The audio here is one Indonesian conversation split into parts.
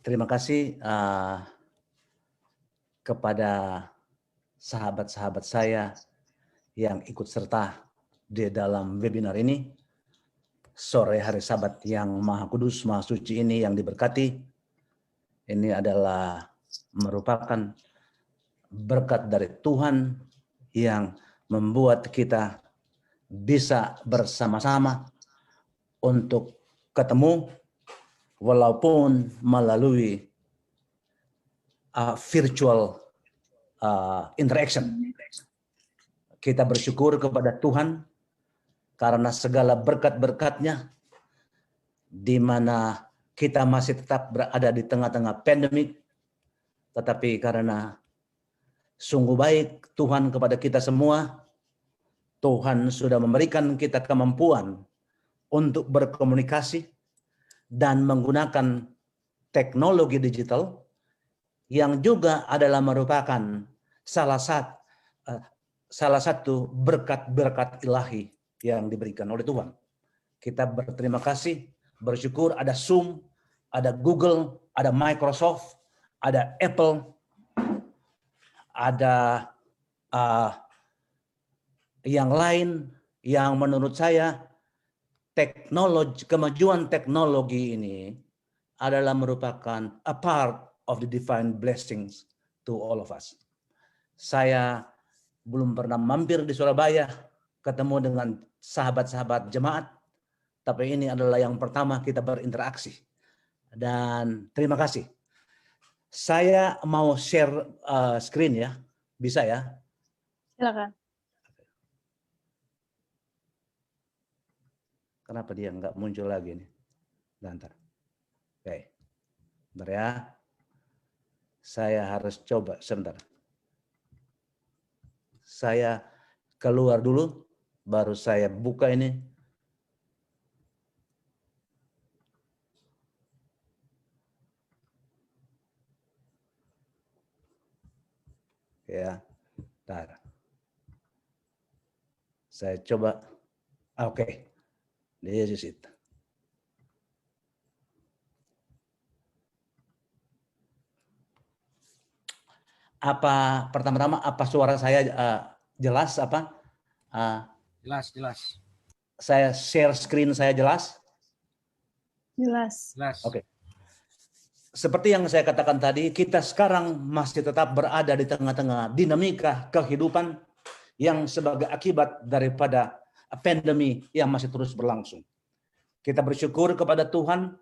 Terima kasih kepada sahabat-sahabat saya yang ikut serta di dalam webinar ini. Sore hari Sabat yang Maha Kudus, Maha Suci ini yang diberkati. Ini adalah merupakan berkat dari Tuhan yang membuat kita bisa bersama-sama untuk ketemu walaupun melalui virtual interaction. Kita bersyukur kepada Tuhan karena segala berkat-berkatnya, di mana kita masih tetap berada di tengah-tengah pandemik, tetapi karena sungguh baik Tuhan kepada kita semua, Tuhan sudah memberikan kita kemampuan untuk berkomunikasi dan menggunakan teknologi digital yang juga adalah merupakan salah satu berkat-berkat ilahi yang diberikan oleh Tuhan. Kita berterima kasih, bersyukur ada Zoom, ada Google, ada Microsoft, ada Apple, ada yang lain yang menurut saya kemajuan teknologi ini adalah merupakan a part of the divine blessings to all of us. Saya belum pernah mampir di Surabaya ketemu dengan sahabat-sahabat jemaat, tapi ini adalah yang pertama kita berinteraksi. Dan terima kasih. Saya mau share screen ya, bisa ya? Silakan. Kenapa dia nggak muncul lagi nih? Bentar. Oke. Bentar ya. Saya harus coba sebentar. Saya keluar dulu, baru saya buka ini. Ya, bentar. Saya coba. Oke. This is it. Apa pertama-tama apa suara saya jelas apa? Jelas. Saya share screen saya jelas? Jelas. Oke. Seperti yang saya katakan tadi, kita sekarang masih tetap berada di tengah-tengah dinamika kehidupan yang sebagai akibat daripada pandemi yang masih terus berlangsung. Kita bersyukur kepada Tuhan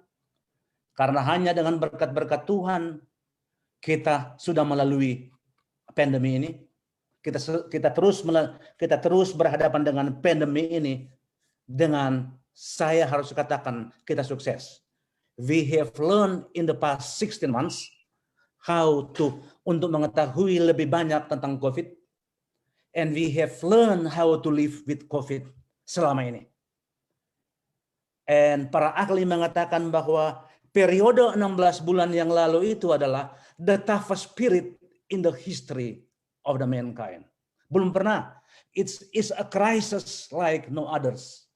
karena hanya dengan berkat-berkat Tuhan kita sudah melalui pandemi ini. Kita terus berhadapan dengan pandemi ini dengan saya harus katakan kita sukses. We have learned in the past 16 months untuk mengetahui lebih banyak tentang COVID, and we have learned how to live with COVID selama ini. And para ahli mengatakan bahwa periode 16 bulan yang lalu itu adalah the toughest period in the history of the mankind. Belum pernah. It's a crisis like no others.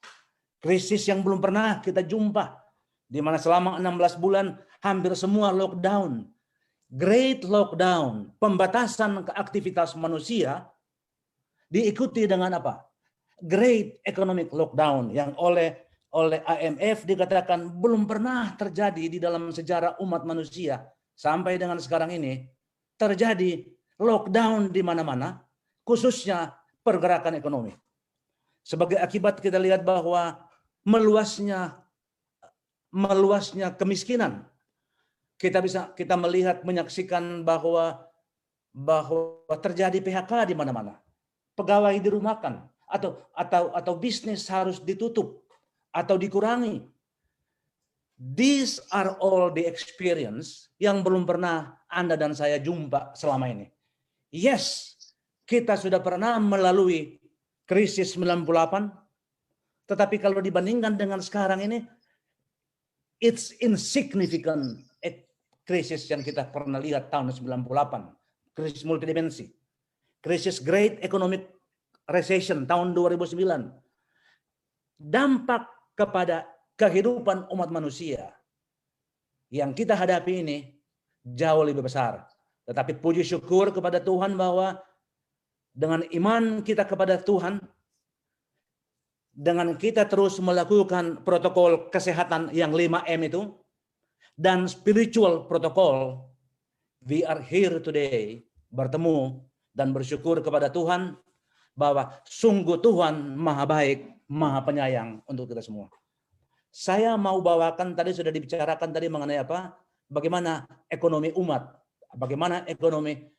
Krisis yang belum pernah kita jumpa. Di mana selama 16 bulan hampir semua lockdown. Great lockdown. Pembatasan aktivitas manusia diikuti dengan apa? Great economic lockdown yang oleh IMF dikatakan belum pernah terjadi di dalam sejarah umat manusia sampai dengan sekarang ini. Terjadi lockdown di mana-mana, khususnya pergerakan ekonomi. Sebagai akibat kita lihat bahwa meluasnya kemiskinan. Kita menyaksikan bahwa terjadi PHK di mana-mana. Pegawai dirumahkan atau bisnis harus ditutup atau dikurangi. These are all the experience yang belum pernah Anda dan saya jumpa selama ini. Yes, kita sudah pernah melalui krisis 98, tetapi kalau dibandingkan dengan sekarang ini, it's insignificant krisis yang kita pernah lihat tahun 98, krisis multidimensi, krisis Great Economic Recession tahun 2009, dampak kepada kehidupan umat manusia yang kita hadapi ini jauh lebih besar. Tetapi puji syukur kepada Tuhan bahwa dengan iman kita kepada Tuhan, dengan kita terus melakukan protokol kesehatan yang 5M itu, dan spiritual protokol, we are here today, bertemu dan bersyukur kepada Tuhan bahwa sungguh Tuhan maha baik, maha penyayang untuk kita semua. Saya mau bawakan, tadi sudah dibicarakan tadi mengenai apa? Bagaimana ekonomi umat, bagaimana ekonomi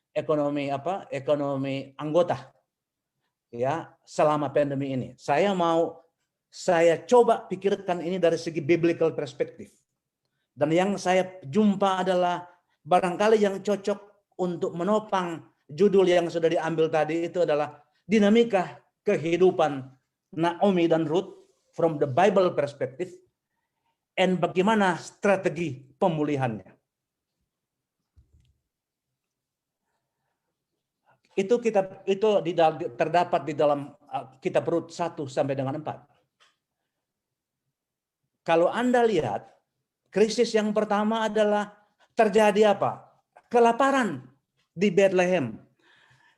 anggota ya selama pandemi ini. Saya coba pikirkan ini dari segi biblical perspektif. Dan yang saya jumpa adalah barangkali yang cocok untuk menopang judul yang sudah diambil tadi itu adalah dinamika kehidupan Naomi dan Ruth from the Bible perspective, and bagaimana strategi pemulihannya. Itu terdapat di dalam kitab Rut 1 sampai dengan 4. Kalau Anda lihat, krisis yang pertama adalah terjadi apa? Kelaparan di Bethlehem.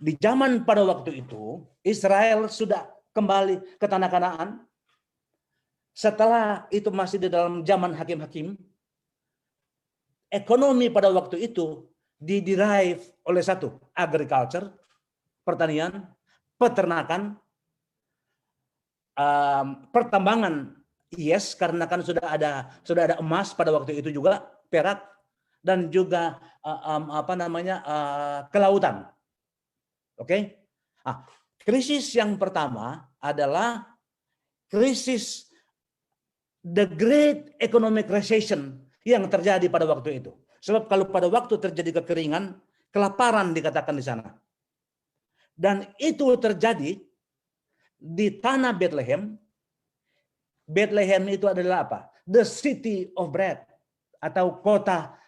Di zaman pada waktu itu, Israel sudah kembali ke tanah Kanaan. Setelah itu masih di dalam zaman hakim-hakim. Ekonomi pada waktu itu diderive oleh satu, agriculture, pertanian, peternakan, pertambangan, yes, karena kan sudah ada emas pada waktu itu juga, perak, dan juga kelautan. Oke? Krisis yang pertama adalah krisis the great economic recession yang terjadi pada waktu itu. Sebab kalau pada waktu terjadi kekeringan, kelaparan dikatakan di sana. Dan itu terjadi di tanah Bethlehem. Bethlehem itu adalah apa? The city of bread, atau kota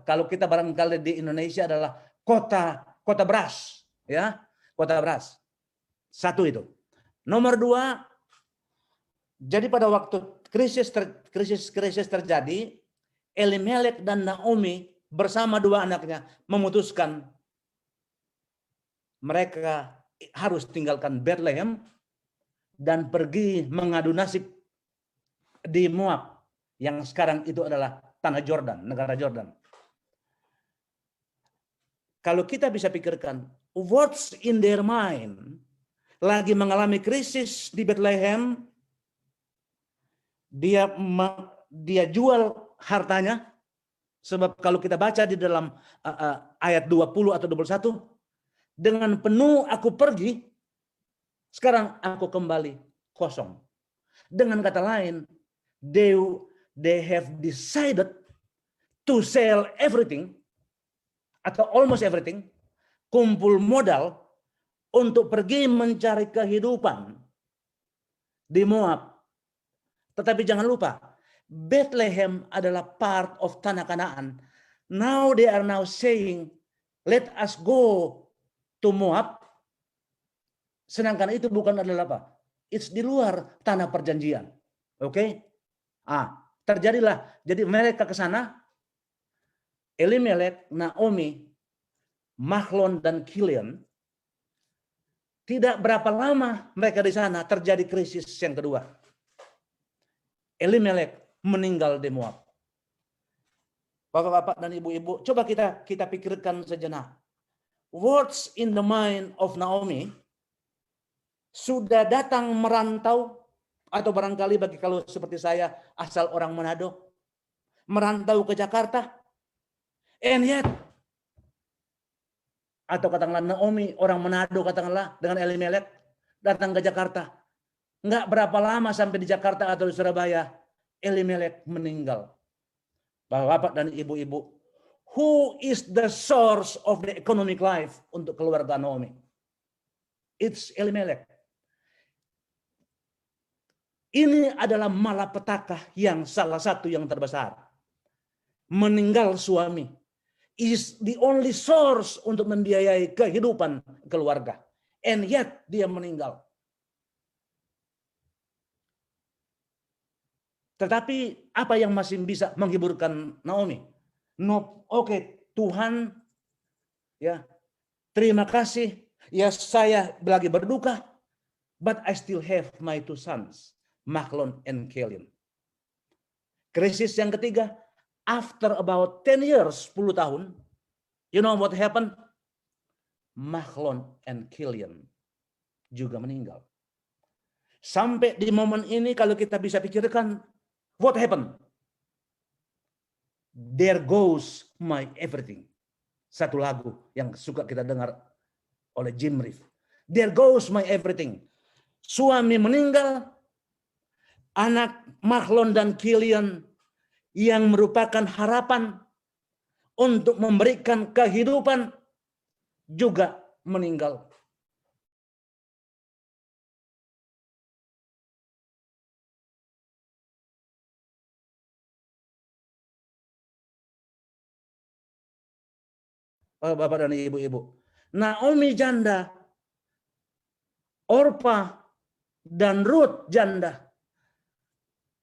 kalau kita barangkali di Indonesia adalah kota beras, ya, kota beras. Satu itu. Nomor dua, jadi pada waktu krisis terjadi, Elimelek dan Naomi bersama dua anaknya memutuskan mereka harus tinggalkan Bethlehem dan pergi mengadu nasib di Moab, yang sekarang itu adalah tanah Jordan, negara Jordan. Kalau kita bisa pikirkan, what's in their mind? Lagi mengalami krisis di Bethlehem, dia jual hartanya, sebab kalau kita baca di dalam ayat 20 atau 21, dengan penuh aku pergi, sekarang aku kembali kosong. Dengan kata lain, they have decided to sell everything atau almost everything, kumpul modal untuk pergi mencari kehidupan di Moab. Tetapi jangan lupa, Bethlehem adalah part of tanah Kanaan. Now they are now saying, let us go to Moab. Sedangkan itu bukan adalah apa? It's di luar tanah perjanjian. Oke? Terjadilah. Jadi mereka ke sana. Elimelek, Naomi, Mahlon dan Kilian. Tidak berapa lama mereka di sana terjadi krisis yang kedua. Elimelek meninggal di Moab. Bapak-bapak dan ibu-ibu, coba kita pikirkan sejenak. What's in the mind of Naomi? Sudah datang merantau, atau barangkali bagi kalau seperti saya asal orang Manado, merantau ke Jakarta, and yet, atau katakanlah Naomi orang Manado katakanlah dengan Elimelek datang ke Jakarta, nggak berapa lama sampai di Jakarta atau di Surabaya, Elimelek meninggal. Bapak dan ibu-ibu, who is the source of the economic life untuk keluarga Naomi? It's Elimelek. Ini adalah malapetaka yang salah satu yang terbesar. Meninggal suami is the only source untuk membiayai kehidupan keluarga. And yet dia meninggal. Tetapi apa yang masih bisa menghiburkan Naomi? No, oke, Tuhan, ya, terima kasih. Ya, saya lagi berduka, but I still have my two sons, Macklon and Kellyn. Krisis yang ketiga, after about 10 years, 10 tahun, you know what happened? Macklon and Kellyn juga meninggal. Sampai di momen ini kalau kita bisa pikirkan, what happened? There goes my everything. Satu lagu yang suka kita dengar oleh Jim Reeves. There goes my everything. Suami meninggal, anak Macklon dan Kellyn yang merupakan harapan untuk memberikan kehidupan juga meninggal. Bapak dan ibu-ibu. Naomi janda, Orpa dan Ruth janda.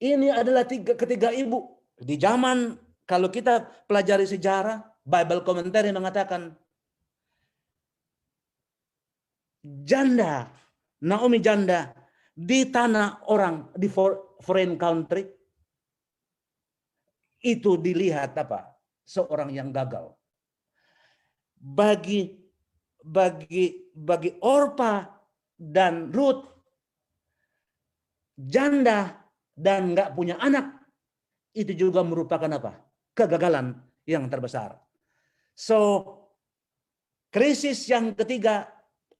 Ini adalah ketiga ibu. Di zaman kalau kita pelajari sejarah, Bible Commentary mengatakan janda, Naomi janda di tanah orang di foreign country itu dilihat apa? Seorang yang gagal. Bagi Orpa dan Ruth, janda dan nggak punya anak, itu juga merupakan apa? Kegagalan yang terbesar. So, krisis yang ketiga,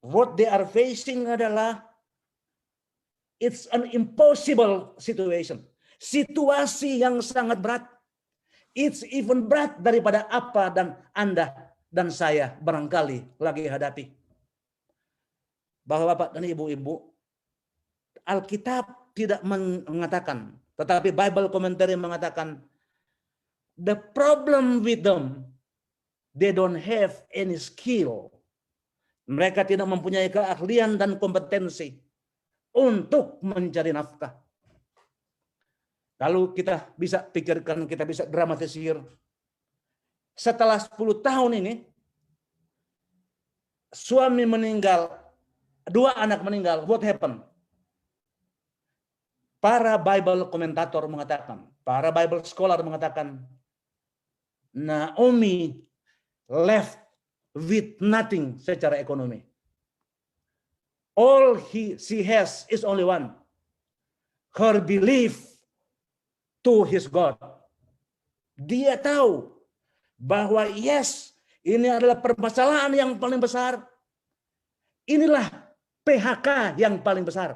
what they are facing adalah it's an impossible situation. Situasi yang sangat berat. It's even berat daripada apa dan Anda dan saya barangkali lagi hadapi. Bapak-bapak dan ibu-ibu, Alkitab tidak mengatakan, tetapi Bible Commentary mengatakan, the problem with them, they don't have any skill. Mereka tidak mempunyai keahlian dan kompetensi untuk mencari nafkah. Lalu kita bisa pikirkan, kita bisa dramatisir. Setelah 10 tahun ini, suami meninggal, 2 anak meninggal, what happened? Para Bible komentator mengatakan, para Bible scholar mengatakan, Naomi left with nothing secara ekonomi. All she has is only one, her belief to his God. Dia tahu bahwa yes, ini adalah permasalahan yang paling besar. Inilah PHK yang paling besar.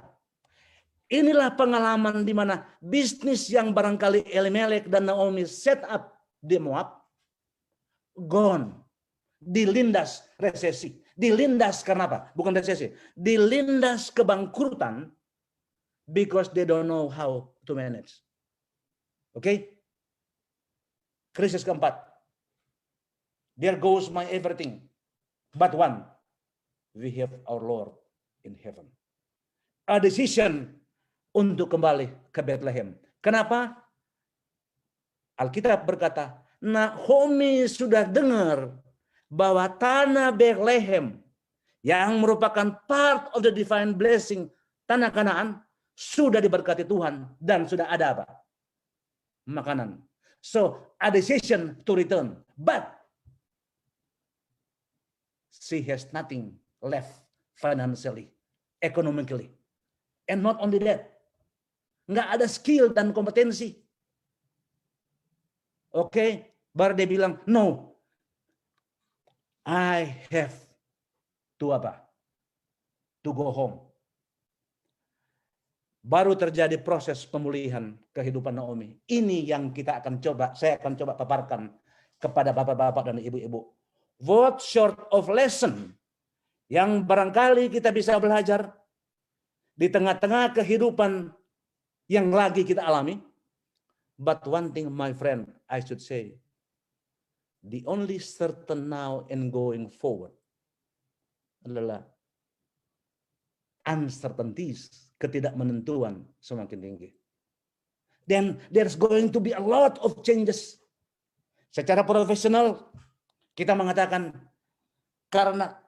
Inilah pengalaman di mana bisnis yang barangkali Elimelek dan Naomi set up di Moab, gone, dilindas resesi. Dilindas karena apa? Bukan resesi. Dilindas kebangkrutan because they don't know how to manage. Oke? Krisis keempat. There goes my everything. But one, we have our Lord in heaven. A decision untuk kembali ke Bethlehem. Kenapa? Alkitab berkata, Naomi sudah dengar bahwa tanah Bethlehem yang merupakan part of the divine blessing, tanah Kanaan, sudah diberkati Tuhan dan sudah ada apa? Makanan. So, a decision to return. But she has nothing left financially, economically. And not only that, nggak ada skill dan kompetensi. Oke, baru dia bilang, no, I have to apa? To go home. Baru terjadi proses pemulihan kehidupan Naomi. Ini yang kita akan coba, saya akan coba paparkan kepada bapak-bapak dan ibu-ibu. What sort of lesson yang barangkali kita bisa belajar di tengah-tengah kehidupan yang lagi kita alami. But one thing, my friend, I should say, the only certain now and going forward adalah uncertainties, ketidakmenentuan semakin tinggi. Then there's going to be a lot of changes. Secara profesional, kita mengatakan karena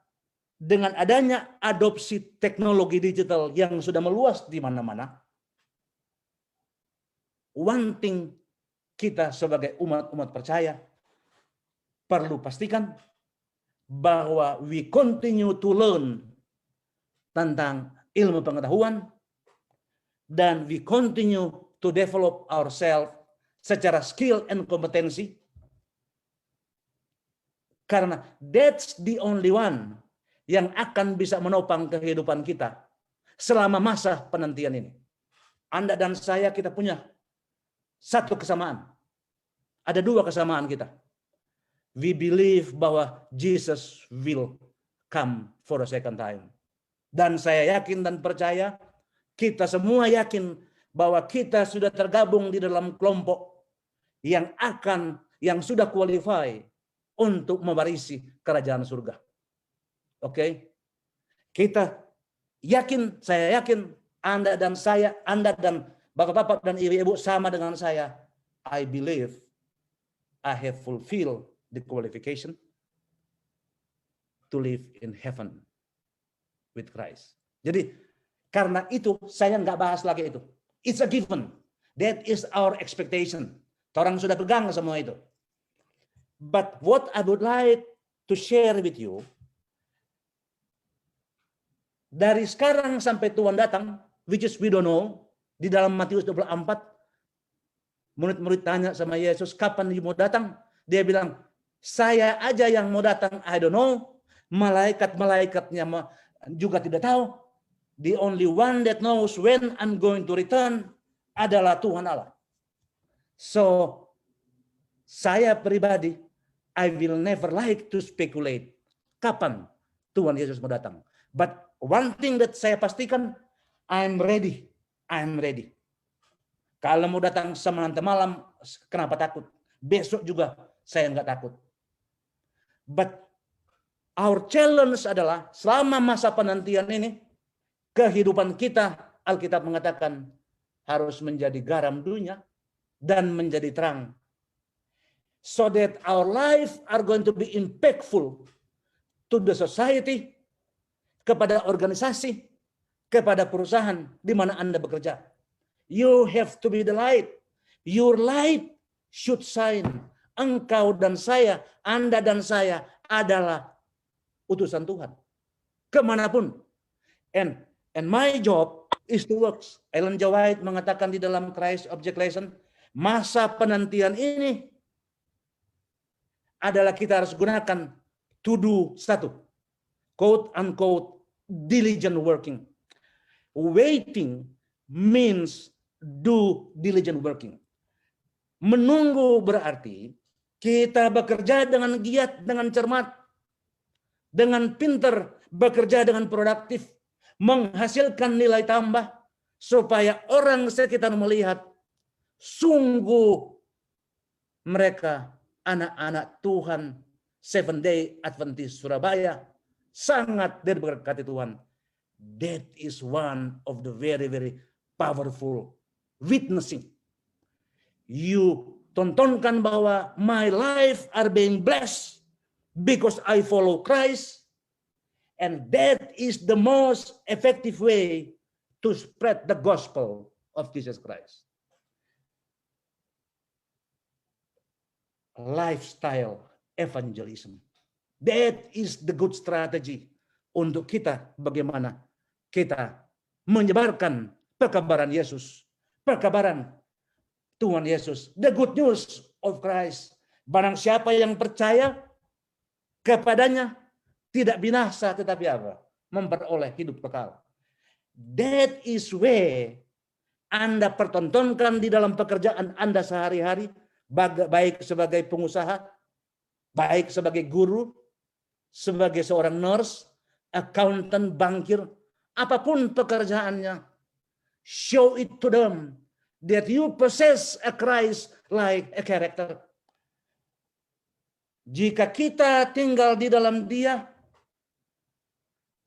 dengan adanya adopsi teknologi digital yang sudah meluas di mana-mana, one thing kita sebagai umat percaya perlu pastikan bahwa we continue to learn tentang ilmu pengetahuan dan we continue to develop ourselves secara skill and kompetensi, karena that's the only one yang akan bisa menopang kehidupan kita selama masa penantian ini. Anda dan saya, kita punya satu kesamaan. Ada dua kesamaan kita. We believe bahwa Jesus will come for a second time. Dan saya yakin dan percaya, kita semua yakin bahwa kita sudah tergabung di dalam kelompok yang sudah qualify untuk mewarisi kerajaan surga. Oke? Kita yakin, saya yakin, Anda dan saya, Anda dan bapak-bapak dan ibu-ibu sama dengan saya. I believe I have fulfilled the qualification to live in heaven with Christ. Jadi karena itu saya nggak bahas lagi itu. It's a given. That is our expectation. Orang sudah pegang semua itu. But what I would like to share with you, dari sekarang sampai Tuhan datang, which is we don't know, di dalam Matius 24, murid-murid tanya sama Yesus, kapan dia mau datang? Dia bilang, saya aja yang mau datang, I don't know. Malaikat-malaikatnya juga tidak tahu. The only one that knows when I'm going to return adalah Tuhan Allah. So, saya pribadi, I will never like to speculate kapan Tuhan Yesus mau datang. But one thing that saya pastikan, I'm ready. I'm ready. Kalau mau datang sama nanti malam, kenapa takut? Besok juga saya nggak takut. But our challenge adalah selama masa penantian ini, kehidupan kita, Alkitab mengatakan, harus menjadi garam dunia dan menjadi terang. So that our life are going to be impactful to the society, kepada organisasi, kepada perusahaan di mana Anda bekerja. You have to be the light. Your light should shine. Engkau dan saya, Anda dan saya adalah utusan Tuhan. Kemanapun. And my job is to work. Ellen G. White mengatakan di dalam Christ Object Lesson, masa penantian ini adalah kita harus gunakan to do satu. Quote unquote, diligent working. Waiting means do diligent working. Menunggu berarti kita bekerja dengan giat, dengan cermat, dengan pintar, bekerja dengan produktif, menghasilkan nilai tambah, supaya orang sekitar melihat sungguh mereka anak-anak Tuhan Seventh Day Adventist Surabaya sangat diberkati Tuhan. That is one of the very, very powerful witnessing. You tontonkan bahwa my life are being blessed because I follow Christ, and that is the most effective way to spread the gospel of Jesus Christ. Lifestyle evangelism. That is the good strategy untuk kita, bagaimana kita menyebarkan pekabaran Yesus, pekabaran Tuhan Yesus, the good news of Christ. Barang siapa yang percaya kepadanya tidak binasa tetapi apa? Memperoleh hidup kekal. That is where Anda pertontonkan di dalam pekerjaan Anda sehari-hari, baik sebagai pengusaha, baik sebagai guru, sebagai seorang nurse, accountant, bankir, apapun pekerjaannya, show it to them that you possess a Christ-like a character. Jika kita tinggal di dalam Dia,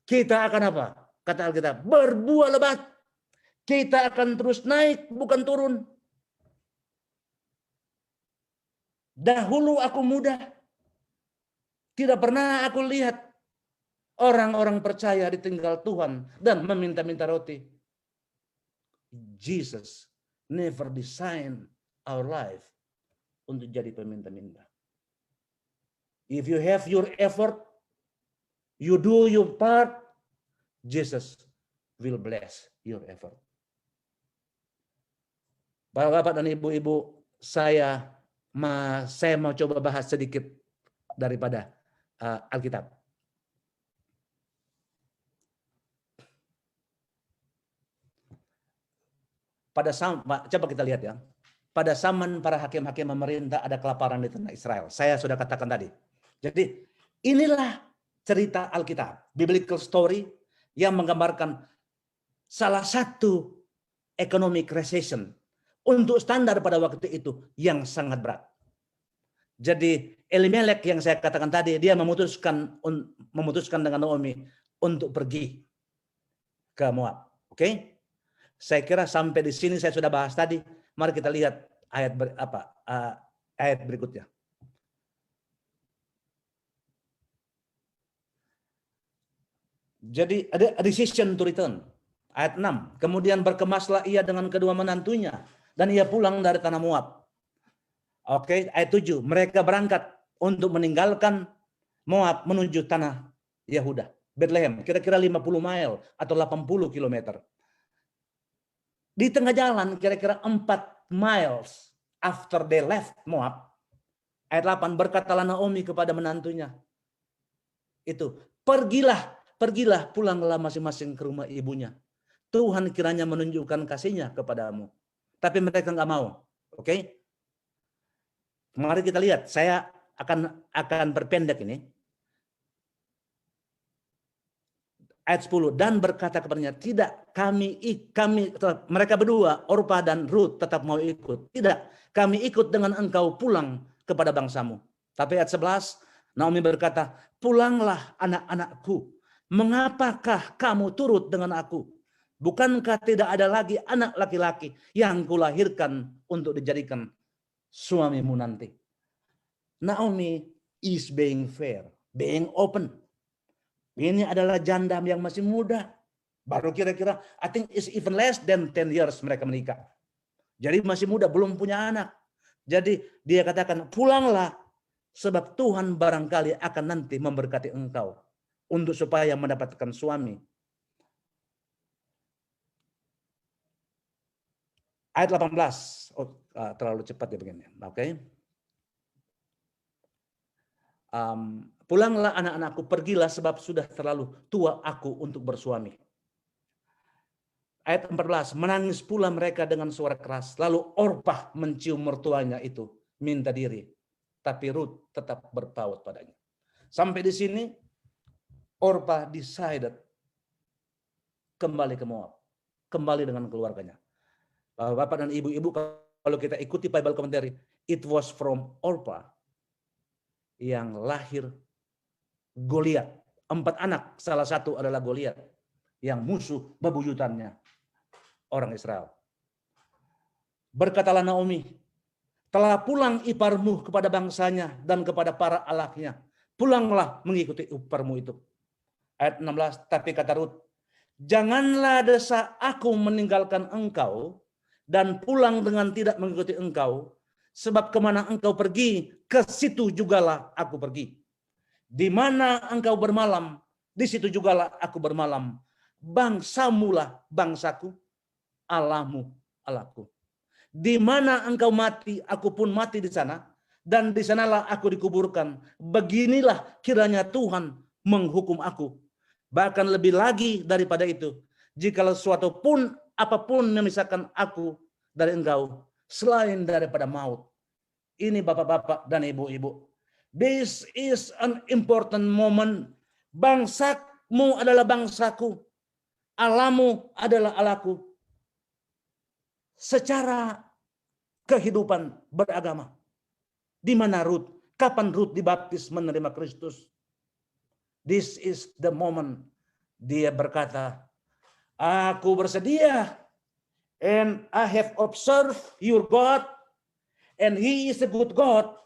kita akan apa? Kata Alkitab, berbuah lebat. Kita akan terus naik, bukan turun. Dahulu aku muda, tidak pernah aku lihat orang-orang percaya ditinggal Tuhan dan meminta-minta roti. Jesus never design our life untuk jadi peminta-minta. If you have your effort, you do your part, Jesus will bless your effort. Bapak-bapak dan ibu-ibu, saya mau coba bahas sedikit daripada Alkitab. Coba kita lihat ya. Pada zaman para hakim-hakim memerintah ada kelaparan di tanah Israel. Saya sudah katakan tadi. Jadi inilah cerita Alkitab, biblical story yang menggambarkan salah satu economic recession untuk standar pada waktu itu yang sangat berat. Jadi Elimelek yang saya katakan tadi, dia memutuskan dengan Naomi untuk pergi ke Moab. Oke? Saya kira sampai di sini saya sudah bahas tadi. Mari kita lihat ayat berikutnya. Jadi ada decision to return. Ayat 6. Kemudian berkemaslah ia dengan kedua menantunya dan ia pulang dari tanah Moab. Oke, ayat 7. Mereka berangkat untuk meninggalkan Moab menuju tanah Yehuda. Bethlehem, kira-kira 50 mile atau 80 kilometer. Di tengah jalan kira-kira 4 miles after they left Moab, ayat 8, berkatalah Naomi kepada menantunya, itu, pergilah pulanglah masing-masing ke rumah ibunya. Tuhan kiranya menunjukkan kasihnya kepadamu. Tapi mereka nggak mau. Oke? Mari kita lihat. Saya akan berpendek ini. Ayat 10, dan berkata kepadanya, tidak, kami mereka berdua, Orpa dan Ruth, tetap mau ikut. Tidak, kami ikut dengan engkau pulang kepada bangsamu. Tapi ayat 11, Naomi berkata, pulanglah anak-anakku, mengapakah kamu turut dengan aku? Bukankah tidak ada lagi anak laki-laki yang kulahirkan untuk dijadikan suamimu nanti? Naomi is being fair, being open. Ini adalah janda yang masih muda. Baru kira-kira, I think it's even less than 10 years mereka menikah. Jadi masih muda, belum punya anak. Jadi dia katakan, pulanglah. Sebab Tuhan barangkali akan nanti memberkati engkau. Untuk supaya mendapatkan suami. Ayat 18. Oh, terlalu cepat ya begini. Oke. Pulanglah anak-anakku, pergilah sebab sudah terlalu tua aku untuk bersuami. Ayat 14, menangis pula mereka dengan suara keras. Lalu Orpah mencium mertuanya itu, minta diri. Tapi Ruth tetap berpaut padanya. Sampai di sini, Orpah decided kembali ke Moab. Kembali dengan keluarganya. Bapak dan ibu-ibu, kalau kita ikuti Bible commentary, it was from Orpah yang lahir Goliat. 4 anak, salah satu adalah Goliat, yang musuh bebuyutannya orang Israel. Berkatalah Naomi, telah pulang iparmu kepada bangsanya dan kepada para alaknya. Pulanglah mengikuti iparmu itu. Ayat 16, tapi kata Ruth, janganlah desa aku meninggalkan engkau dan pulang dengan tidak mengikuti engkau, sebab kemana engkau pergi, ke situ jugalah aku pergi. Di mana engkau bermalam, di situ jugalah aku bermalam. Bangsamulah bangsaku, Allahmu Allahku. Di mana engkau mati, aku pun mati di sana, dan di sanalah aku dikuburkan. Beginilah kiranya Tuhan menghukum aku. Bahkan lebih lagi daripada itu, jikalau suatu pun apapun memisahkan aku dari engkau, selain daripada maut. Ini bapak-bapak dan ibu-ibu. This is an important moment. Bangsamu adalah bangsaku. Allahmu adalah Allahku. Secara kehidupan beragama. Di mana Ruth? Kapan Ruth dibaptis menerima Kristus? This is the moment. Dia berkata, aku bersedia. And I have observed your God. And he is a good God.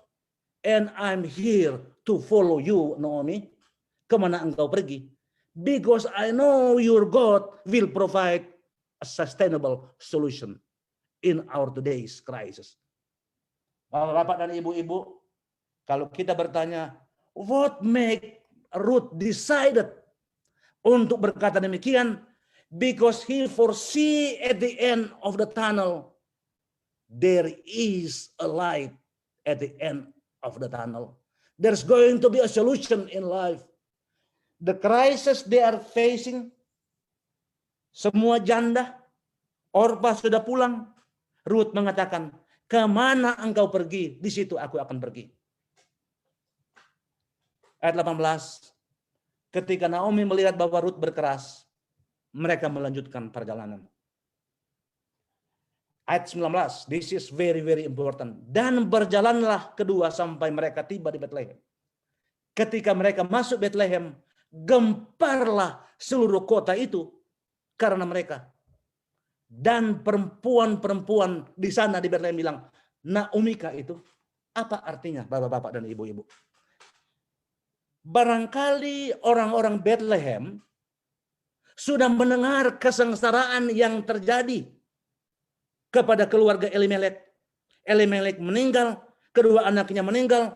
And I'm here to follow you, Naomi. Kemana engkau pergi? Because I know your God will provide a sustainable solution in our today's crisis. Bapak dan ibu-ibu, kalau kita bertanya, what make Ruth decided untuk berkata demikian? Because he foresee at the end of the tunnel, there is a light at the end of the tunnel. There's going to be a solution in life. The crisis they are facing, semua janda, Orpa sudah pulang. Ruth mengatakan, kemana engkau pergi, di situ aku akan pergi. Ayat 18, ketika Naomi melihat bahwa Ruth berkeras, mereka melanjutkan perjalanan. Ayat 19, this is very, very important. Dan berjalanlah kedua sampai mereka tiba di Bethlehem. Ketika mereka masuk Bethlehem, gemparlah seluruh kota itu karena mereka. Dan perempuan-perempuan di sana di Bethlehem bilang, Naomika itu apa artinya, bapak-bapak dan ibu-ibu? Barangkali orang-orang Bethlehem sudah mendengar kesengsaraan yang terjadi kepada keluarga Elimelek. Elimelek meninggal, kedua anaknya meninggal.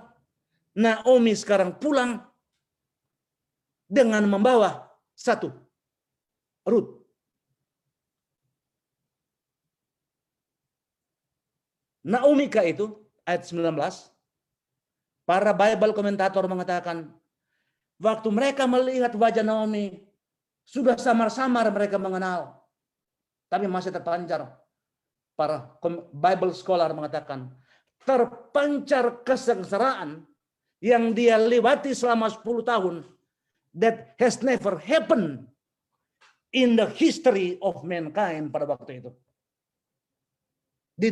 Naomi sekarang pulang dengan membawa satu, Ruth. Naomika itu, ayat 19, para Bible komentator mengatakan, waktu mereka melihat wajah Naomi, sudah samar-samar mereka mengenal, tapi masih terpancar. Para Bible scholar mengatakan, terpancar kesengsaraan yang dia lewati selama 10 tahun, that has never happened in the history of mankind pada waktu itu. Di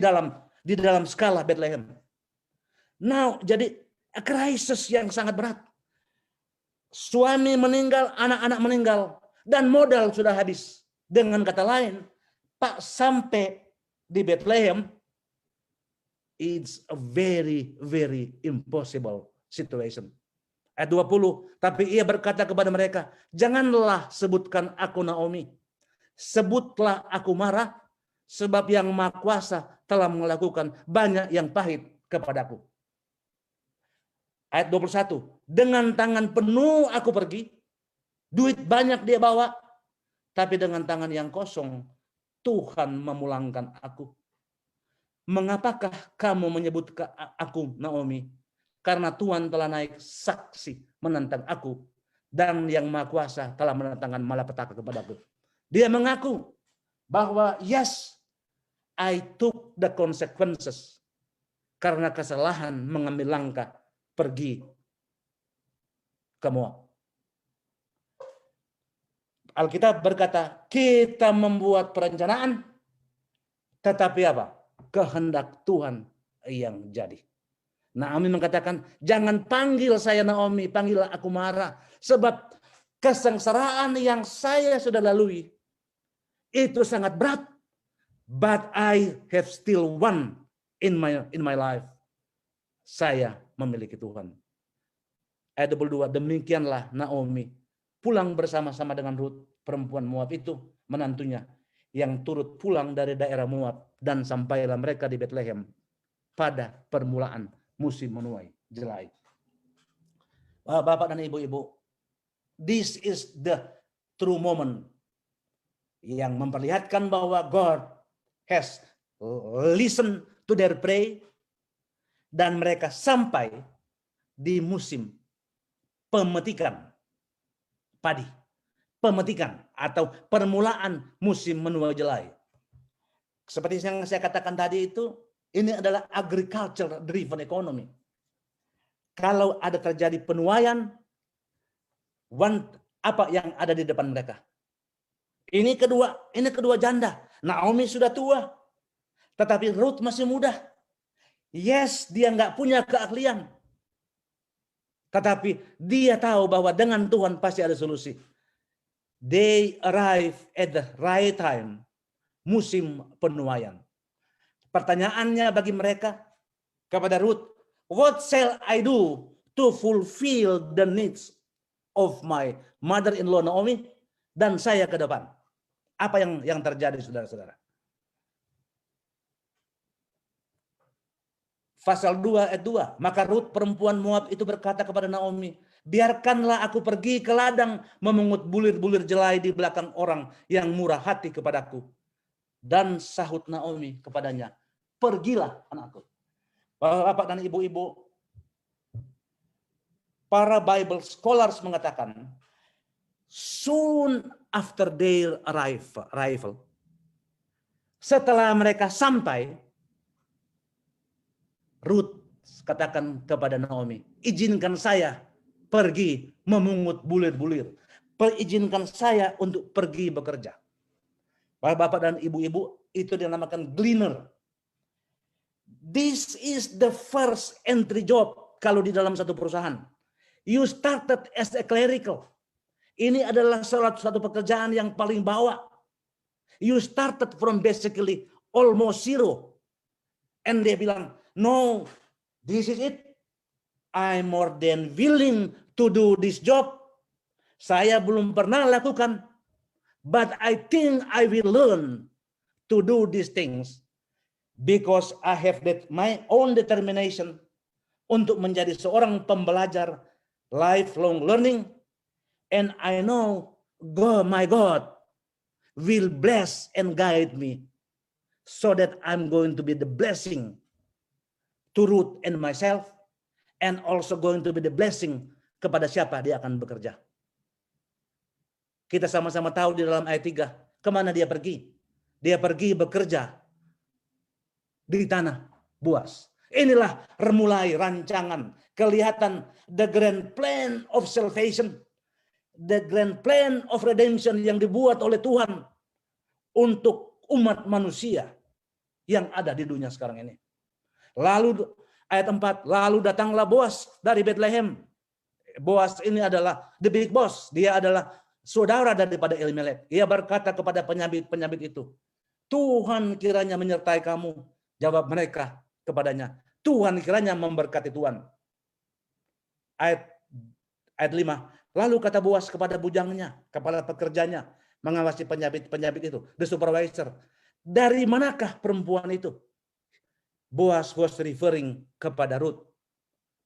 dalam skala Bethlehem. Now, jadi krisis yang sangat berat. Suami meninggal, anak-anak meninggal, dan modal sudah habis. Dengan kata lain, Pak sampai di Bethlehem, it's a very, very impossible situation. Ayat 20, tapi ia berkata kepada mereka, janganlah sebutkan aku Naomi. Sebutlah aku Mara, sebab yang Maha Kuasa telah melakukan banyak yang pahit kepadaku. Ayat 21, dengan tangan penuh aku pergi, duit banyak dia bawa, tapi dengan tangan yang kosong Tuhan memulangkan aku. Mengapakah kamu menyebut aku Naomi? Karena Tuhan telah naik saksi menentang aku, dan yang Maha Kuasa telah mendatangkan malapetaka kepadaku. Dia mengaku bahwa yes, I took the consequences karena kesalahan mengambil langkah pergi ke Moab. Alkitab berkata, kita membuat perencanaan, tetapi apa? Kehendak Tuhan yang jadi. Naomi mengatakan, jangan panggil saya Naomi, panggillah aku Mara. Sebab kesengsaraan yang saya sudah lalui, itu sangat berat. But I have still one in my life. Saya memiliki Tuhan. Ayat 22, demikianlah Naomi pulang bersama-sama dengan Ruth, perempuan Moab itu, menantunya, yang turut pulang dari daerah Moab, dan sampailah mereka di Bethlehem pada permulaan musim menuai jelai. Bapak dan ibu-ibu, this is the true moment yang memperlihatkan bahwa God has listened to their prayer, dan mereka sampai di musim pemetikan padi, pemetikan atau permulaan musim menuai jelai. Seperti yang saya katakan tadi itu, ini adalah agriculture driven economy. Kalau ada terjadi penuaian, apa yang ada di depan mereka? Ini kedua janda. Naomi sudah tua, tetapi Ruth masih muda. Yes, dia nggak punya keahlian, tetapi dia tahu bahwa dengan Tuhan pasti ada solusi. They arrive at the right time, musim penuaian. Pertanyaannya bagi mereka kepada Ruth, What shall I do to fulfill the needs of my mother-in-law Naomi dan saya ke depan? Apa yang terjadi, saudara-saudara? Pasal 2 ayat 2. Maka Rut perempuan Moab itu berkata kepada Naomi, biarkanlah aku pergi ke ladang memungut bulir-bulir jelai di belakang orang yang murah hati kepadaku. Dan sahut Naomi kepadanya, pergilah anakku. Bapak dan ibu-ibu, para Bible scholars mengatakan, soon after their arrival, setelah mereka sampai, Ruth katakan kepada Naomi, izinkan saya pergi memungut bulir-bulir. Izinkan saya untuk pergi bekerja. Bapak dan ibu-ibu, itu dinamakan gleaner. This is the first entry job kalau di dalam satu perusahaan. You started as a clerical. Ini adalah satu pekerjaan yang paling bawah. You started from basically almost zero. And dia bilang, no, this is it. I'm more than willing to do this job. Saya belum pernah lakukan, but I think I will learn to do these things because I have my own determination untuk menjadi seorang pembelajar lifelong learning, and I know God, my God, will bless and guide me so that I'm going to be the blessing to Ruth and myself, and also going to be the blessing kepada siapa dia akan bekerja. Kita sama-sama tahu di dalam ayat 3, kemana dia pergi? Dia pergi bekerja di tanah Boaz. Inilah mulai rancangan, kelihatan the grand plan of salvation, the grand plan of redemption yang dibuat oleh Tuhan untuk umat manusia yang ada di dunia sekarang ini. Lalu ayat 4, lalu datanglah Boaz dari Bethlehem. Boaz ini adalah the big boss, dia adalah saudara daripada Elimelek. Ia berkata kepada penyambit itu, Tuhan kiranya menyertai kamu. Jawab mereka kepadanya, Tuhan kiranya memberkati Tuhan. Ayat 5, lalu kata Boaz kepada bujangnya, kepala pekerjanya, mengawasi penyambit itu, the supervisor, dari manakah perempuan itu? Boaz was referring kepada Ruth.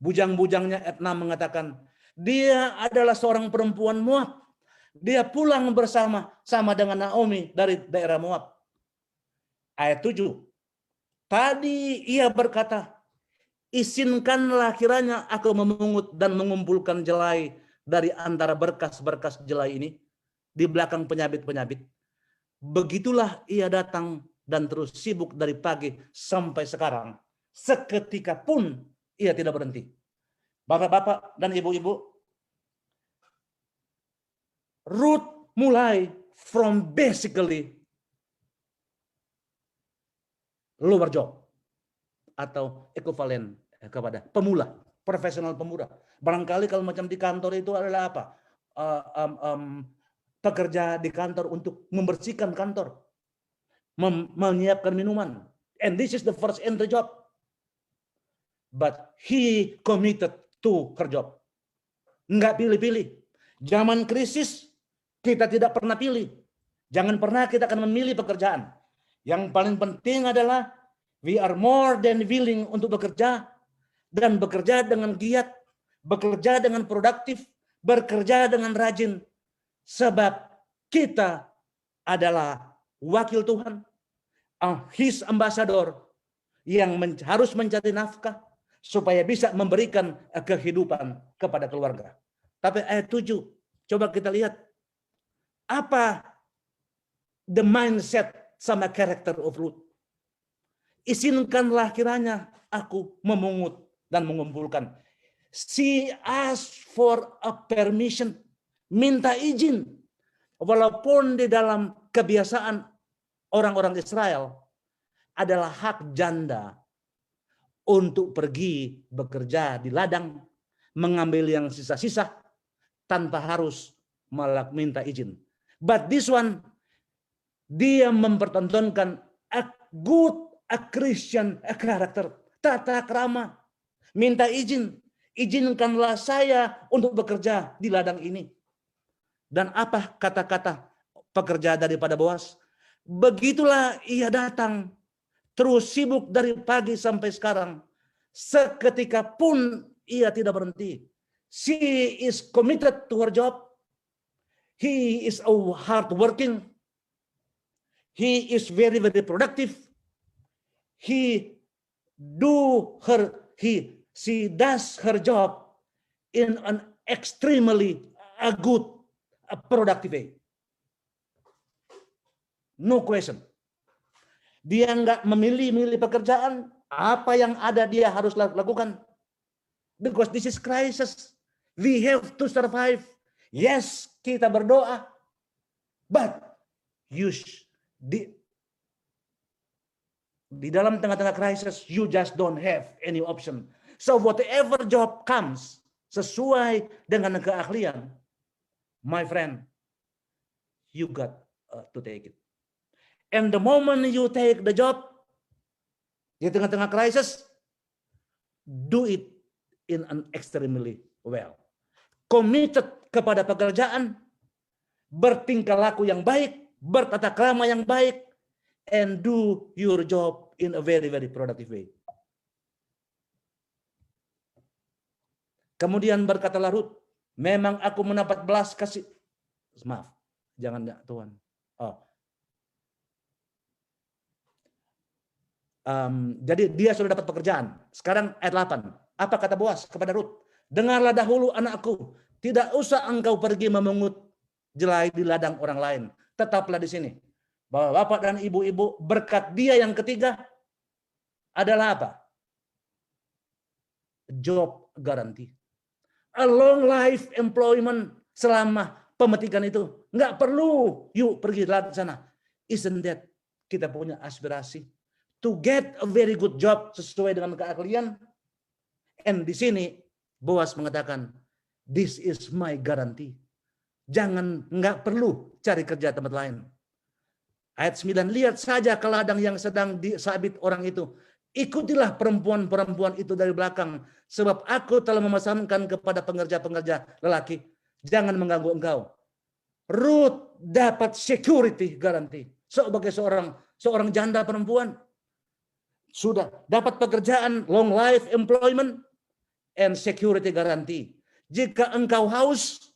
Bujang-bujangnya ayat 6 mengatakan, dia adalah seorang perempuan Moab. Dia pulang sama dengan Naomi dari daerah Moab. Ayat 7. Tadi ia berkata, izinkanlah kiranya aku memungut dan mengumpulkan jelai dari antara berkas-berkas jelai ini di belakang penyabit-penyabit. Begitulah ia datang dan terus sibuk dari pagi sampai sekarang. Seketika pun ia tidak berhenti. Bapak-bapak dan ibu-ibu, Ruth mulai from basically lower job atau ekuivalen kepada pemula, profesional pemula. Barangkali kalau macam di kantor itu adalah apa? Pekerja di kantor untuk membersihkan kantor, menyiapkan minuman. And this is the first entry job. But he committed to her job. Enggak pilih-pilih. Zaman krisis kita tidak pernah pilih. Jangan pernah kita akan memilih pekerjaan. Yang paling penting adalah we are more than willing untuk bekerja dan bekerja dengan giat, bekerja dengan produktif, bekerja dengan rajin. Sebab kita adalah wakil Tuhan, His ambassador yang harus mencari nafkah supaya bisa memberikan kehidupan kepada keluarga. Tapi ayat 7, coba kita lihat apa the mindset sama karakter of Ruth. Izinkanlah kiranya aku memungut dan mengumpulkan. She asked for a permission, minta izin. Walaupun di dalam kebiasaan orang-orang Israel adalah hak janda untuk pergi bekerja di ladang, mengambil yang sisa-sisa tanpa harus minta izin. But this one, dia mempertontonkan a Christian character, tata krama. Minta izin. Izinkanlah saya untuk bekerja di ladang ini. Dan apa kata-kata pekerja daripada Boas? Begitulah ia datang. Terus sibuk dari pagi sampai sekarang. Seketika pun ia tidak berhenti. She is committed to her job. He is hard working. He is very, very productive. She does her job in an extremely good, productive way. No question. Dia nggak memilih-milih pekerjaan, apa yang ada dia harus lakukan. Because this is crisis. We have to survive. Yes, kita berdoa. But di dalam tengah-tengah krisis, you just don't have any option. So whatever job comes sesuai dengan keahlian, my friend, you got to take it. And the moment you take the job di tengah-tengah krisis, do it in an extremely well. Committed kepada pekerjaan, bertingkah laku yang baik, bertata krama yang baik, and do your job in a very, very productive way. Kemudian berkatalah Rut, memang aku mendapat belas kasih. Maaf, jangan ya Tuhan. Jadi dia sudah dapat pekerjaan. Sekarang ayat 8. Apa kata Boas kepada Rut? Dengarlah dahulu anakku, tidak usah engkau pergi memungut jelai di ladang orang lain. Tetaplah di sini. Bahwa bapak dan ibu-ibu, berkat dia yang ketiga adalah apa? Job guarantee. A long life employment selama pemetikan itu. Nggak perlu yuk pergi di sana. Isn't that kita punya aspirasi to get a very good job sesuai dengan keahlian? And di sini Boas mengatakan, this is my guarantee. Nggak perlu cari kerja tempat lain. Ayat 9, lihat saja ke ladang yang sedang disabit orang itu. Ikutilah perempuan-perempuan itu dari belakang. Sebab aku telah memesankan kepada pengerja-pengerja lelaki. Jangan mengganggu engkau. Ruth dapat security guarantee. Sebagai seorang janda perempuan. Sudah dapat pekerjaan, long life employment, and security guarantee. Jika engkau haus,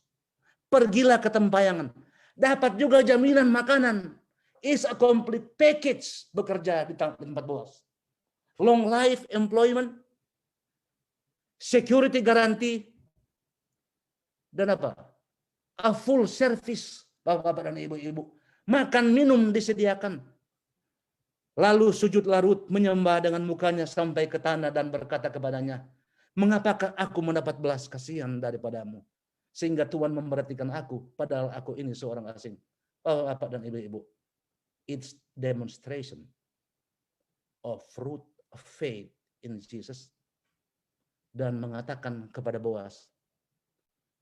pergilah ke tempayangan. Dapat juga jaminan makanan. Is a complete package bekerja di tempat Boas. Long life employment, security guarantee, dan apa? A full service, bapak-bapak dan ibu-ibu. Makan minum disediakan. Lalu sujudlah Rut menyembah dengan mukanya sampai ke tanah dan berkata kepadanya, mengapakah aku mendapat belas kasihan daripadamu? Sehingga Tuhan memperhatikan aku, padahal aku ini seorang asing. Bapak dan ibu-ibu, it's demonstration of fruit of faith in Jesus. Dan mengatakan kepada Boas,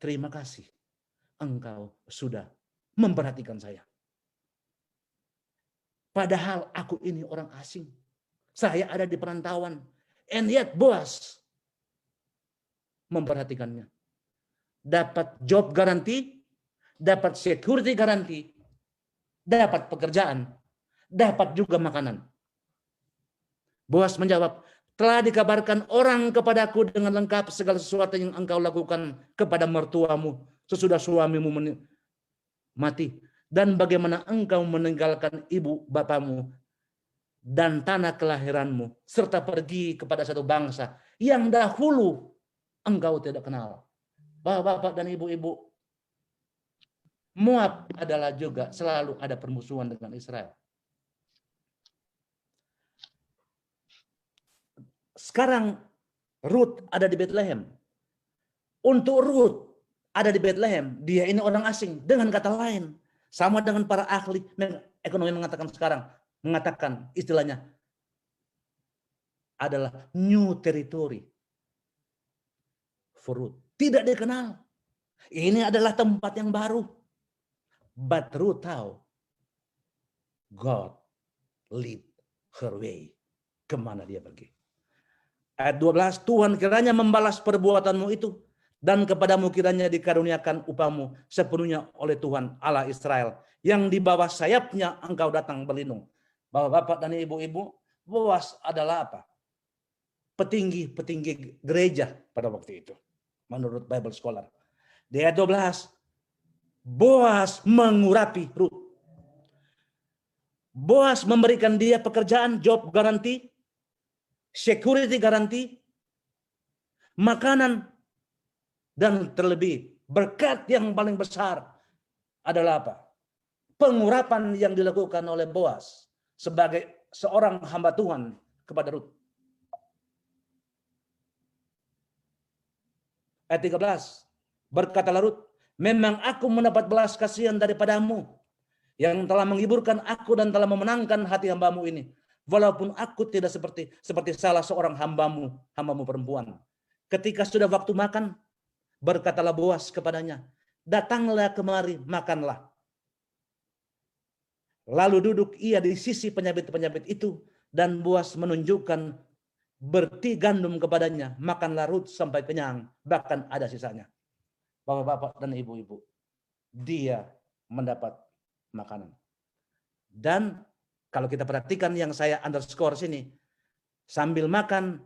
terima kasih, engkau sudah memperhatikan saya. Padahal aku ini orang asing. Saya ada di perantauan. And yet Boas memperhatikannya. Dapat job guarantee, dapat security guarantee, dapat pekerjaan, dapat juga makanan. Boas menjawab, telah dikabarkan orang kepadaku dengan lengkap segala sesuatu yang engkau lakukan kepada mertuamu sesudah suamimu mati. Dan bagaimana engkau meninggalkan ibu bapamu dan tanah kelahiranmu, serta pergi kepada satu bangsa yang dahulu engkau tidak kenal. Bapak dan ibu-ibu, Moab adalah juga selalu ada permusuhan dengan Israel. Sekarang Ruth ada di Bethlehem. Untuk Ruth ada di Bethlehem, dia ini orang asing. Dengan kata lain, sama dengan para ahli ekonomi mengatakan istilahnya adalah new territory for Ruth. Tidak dikenal. Ini adalah tempat yang baru. But Ruth tahu God lead her way. Kemana dia pergi. Ayat 12, Tuhan kiranya membalas perbuatanmu itu, dan kepadamu kiranya dikaruniakan upamu sepenuhnya oleh Tuhan Allah Israel, yang di bawah sayapnya engkau datang berlindung. Bapak-bapak dan ibu-ibu, Boas adalah apa? Petinggi gereja pada waktu itu, menurut Bible scholar. Di ayat 12, Boas mengurapi Rut. Boas memberikan dia pekerjaan, job garanti, security garanti, makanan, dan terlebih berkat yang paling besar adalah apa? Pengurapan yang dilakukan oleh Boas sebagai seorang hamba Tuhan kepada Rut. Ayat 13, berkatalah Rut, memang aku mendapat belas kasihan daripadamu, yang telah menghiburkan aku dan telah memenangkan hati hambamu ini. Walaupun aku tidak seperti salah seorang hambamu perempuan. Ketika sudah waktu makan, berkatalah Boas kepadanya, datanglah kemari, makanlah. Lalu duduk ia di sisi penyabit-penyabit itu, dan Boas menunjukkan berti gandum kepadanya. Makanlah Rut sampai kenyang, bahkan ada sisanya. Bapak-bapak dan ibu-ibu, dia mendapat makanan. Dan kalau kita perhatikan yang saya underscore sini, sambil makan,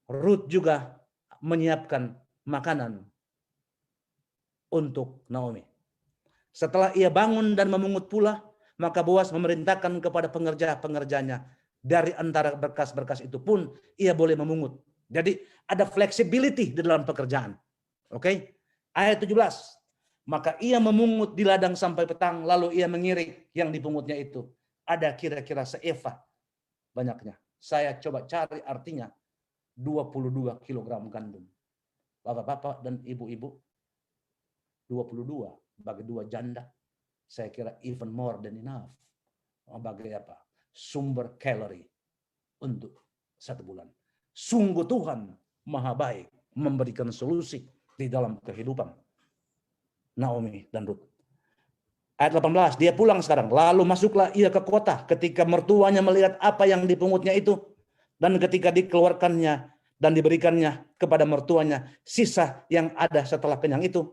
Rut juga menyiapkan makanan untuk Naomi. Setelah ia bangun dan memungut pula, maka Boas memerintahkan kepada pengerja-pengerjanya, dari antara berkas-berkas itu pun ia boleh memungut. Jadi ada flexibility di dalam pekerjaan. Oke? Ayat 17. Maka ia memungut di ladang sampai petang, lalu ia mengirik yang dipungutnya itu. Ada kira-kira seeva banyaknya. Saya coba cari artinya 22 kilogram gandum. Bapak-bapak dan ibu-ibu, 22 bagi dua janda, saya kira even more than enough. Bagi apa? Sumber kalori untuk 1 bulan. Sungguh Tuhan maha baik memberikan solusi di dalam kehidupan Naomi dan Rut. Ayat 18, dia pulang sekarang. Lalu masuklah ia ke kota ketika mertuanya melihat apa yang dipungutnya itu. Dan ketika dikeluarkannya dan diberikannya kepada mertuanya sisa yang ada setelah kenyang itu.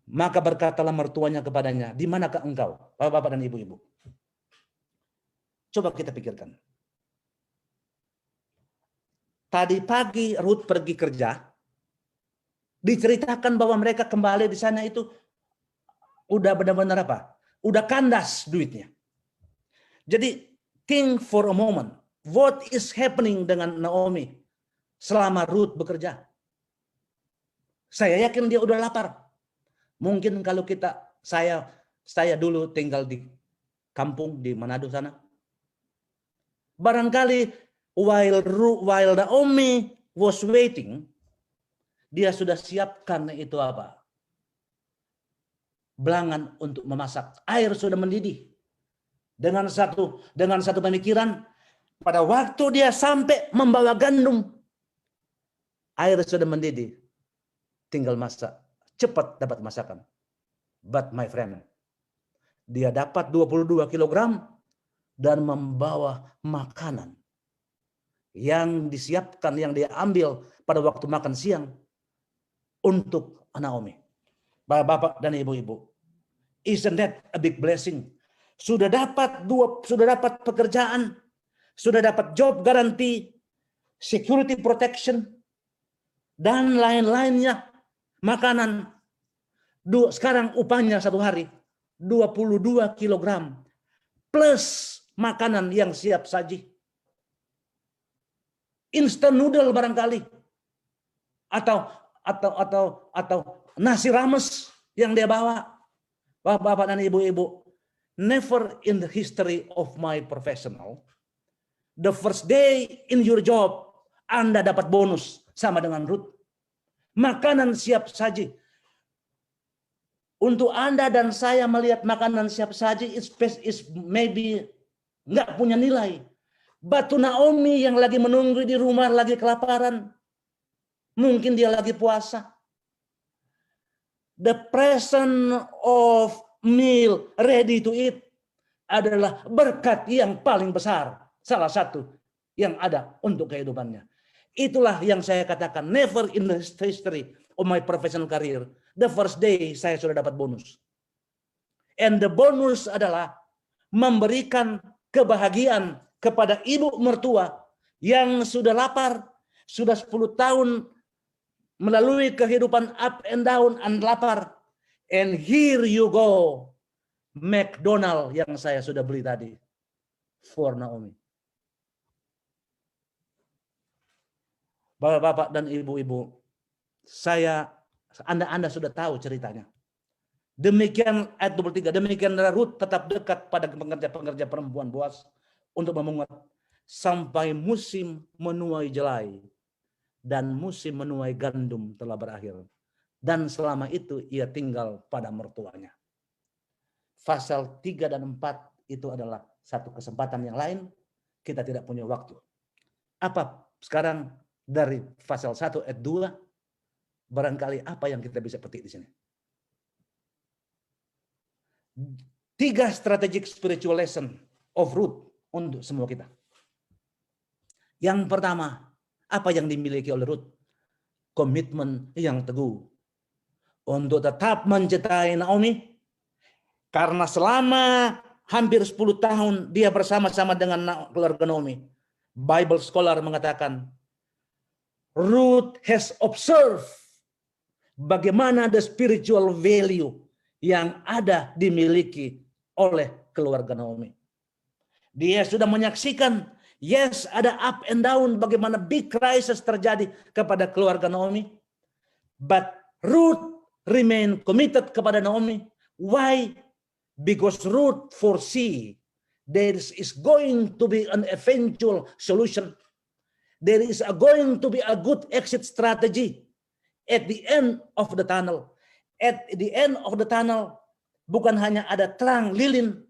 Maka berkatalah mertuanya kepadanya, di manakah engkau, bapak-bapak dan ibu-ibu? Coba kita pikirkan. Tadi pagi Rut pergi kerja, diceritakan bahwa mereka kembali di sana itu udah benar-benar apa? Udah kandas duitnya. Jadi think for a moment, what is happening dengan Naomi selama Rut bekerja? Saya yakin dia udah lapar. Mungkin kalau saya dulu tinggal di kampung di Manado sana. Barangkali while Naomi was waiting, dia sudah siapkan itu apa? Belangan untuk memasak. Air sudah mendidih. Dengan satu pemikiran, pada waktu dia sampai membawa gandum, air sudah mendidih. Tinggal masak. Cepat dapat masakan. But my friend, dia dapat 22 kilogram dan membawa makanan yang disiapkan, yang dia ambil pada waktu makan siang untuk Naomi. Bapak-bapak dan ibu-ibu, isn't that a big blessing? Sudah dapat pekerjaan, sudah dapat job garanti, security protection, dan lain-lainnya, makanan. Sekarang upahnya satu hari 22 kilogram plus makanan yang siap saji. Instant noodle barangkali, atau nasi rames yang dia bawa. Bapak dan ibu-ibu, never in the history of my professional, the first day in your job, Anda dapat bonus sama dengan Ruth. Makanan siap saji. Untuk Anda dan saya melihat makanan siap saji is maybe nggak punya nilai. Batu Naomi yang lagi menunggu di rumah lagi kelaparan. Mungkin dia lagi puasa. The present of meal ready to eat adalah berkat yang paling besar, salah satu yang ada untuk kehidupannya. Itulah yang saya katakan, never in the history of my professional career, the first day saya sudah dapat bonus. And the bonus adalah memberikan kebahagiaan kepada ibu mertua yang sudah lapar, sudah 10 tahun melalui kehidupan up and down and lapar. And here you go, McDonald yang saya sudah beli tadi for Naomi. Bapak-bapak dan ibu-ibu, Anda sudah tahu ceritanya. Demikian ayat 23, demikian Rut tetap dekat pada pengerja-pengerja perempuan Boas untuk memungut sampai musim menuai jelai dan musim menuai gandum telah berakhir. Dan selama itu ia tinggal pada mertuanya. Pasal 3 dan 4 itu adalah satu kesempatan yang lain. Kita tidak punya waktu. Apa sekarang dari pasal 1 ayat 2, barangkali apa yang kita bisa petik di sini? 3 strategic spiritual lesson of Ruth untuk semua kita. Yang pertama, apa yang dimiliki oleh Ruth? Komitmen yang teguh untuk tetap mencintai Naomi, karena selama hampir 10 tahun dia bersama-sama dengan keluarga Naomi. Bible scholar mengatakan Ruth has observed bagaimana the spiritual value yang ada dimiliki oleh keluarga Naomi. Dia sudah menyaksikan, yes, ada up and down, bagaimana big crisis terjadi kepada keluarga Naomi. But Ruth remain committed kepada Naomi. Why? Because Ruth foresee there is going to be an eventual solution. There is going to be a good exit strategy at the end of the tunnel. At the end of the tunnel, bukan hanya ada terang lilin,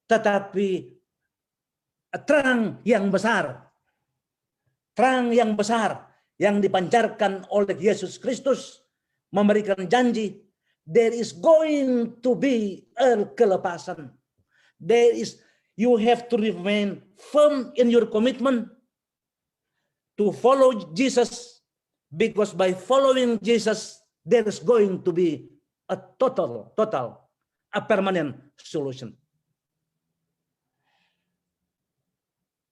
tetapi terang yang besar. Terang yang besar yang dipancarkan oleh Yesus Kristus memberikan janji, there is going to be a kelepasan. You have to remain firm in your commitment to follow Jesus, because by following Jesus, there is going to be a a permanent solution.